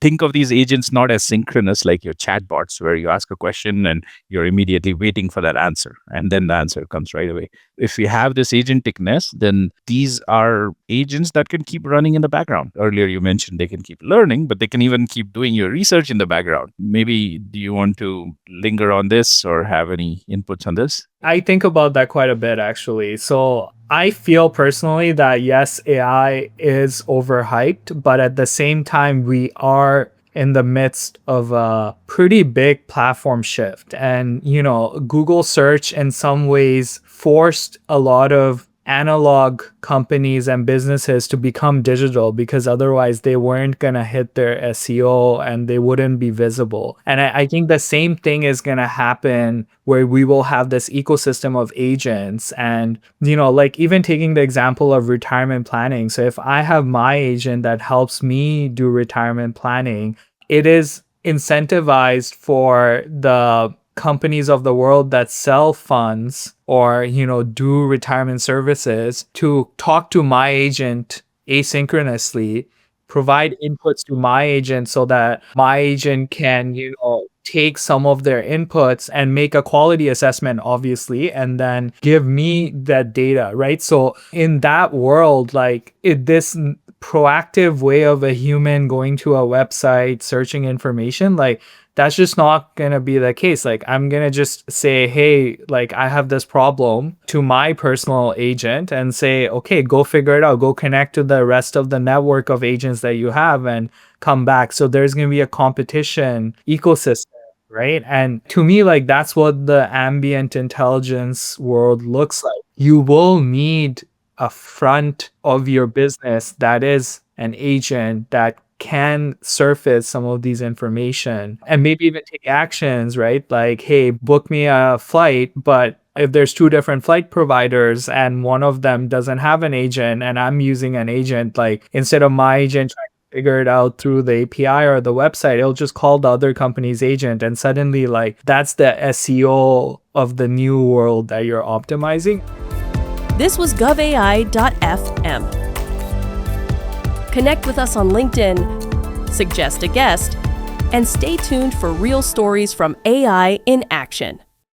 think of these agents not as synchronous like your chatbots, where you ask a question and you're immediately waiting for that answer, and then the answer comes right away. If you have this agenticness, then these are agents that can keep running in the background. Earlier, you mentioned they can keep learning, but they can even keep doing your research in the background. Maybe do you want to linger on this or have any inputs on this? I think about that quite a bit, actually. So I feel personally that yes, AI is overhyped, but at the same time, we are in the midst of a pretty big platform shift. And, Google search in some ways forced a lot of analog companies and businesses to become digital because otherwise they weren't going to hit their SEO and they wouldn't be visible. And I think the same thing is going to happen where we will have this ecosystem of agents. And, like even taking the example of retirement planning. So if I have my agent that helps me do retirement planning, it is incentivized for the companies of the world that sell funds or do retirement services to talk to my agent asynchronously, provide inputs to my agent so that my agent can take some of their inputs and make a quality assessment, obviously, and then give me that data, right? So in that world, like this proactive way of a human going to a website searching information, like that's just not going to be the case. Like I'm going to just say, hey, like I have this problem to my personal agent and say, okay, go figure it out. Go connect to the rest of the network of agents that you have and come back. So there's going to be a competition ecosystem, right? And to me, like that's what the ambient intelligence world looks like. You will need a front of your business that is an agent that can surface some of these information and maybe even take actions, right? Like, hey, book me a flight, but if there's two different flight providers and one of them doesn't have an agent and I'm using an agent, like instead of my agent trying to figure it out through the API or the website, it'll just call the other company's agent. And suddenly, like, that's the SEO of the new world that you're optimizing. This was govai.fm. Connect with us on LinkedIn, suggest a guest, and stay tuned for real stories from AI in action.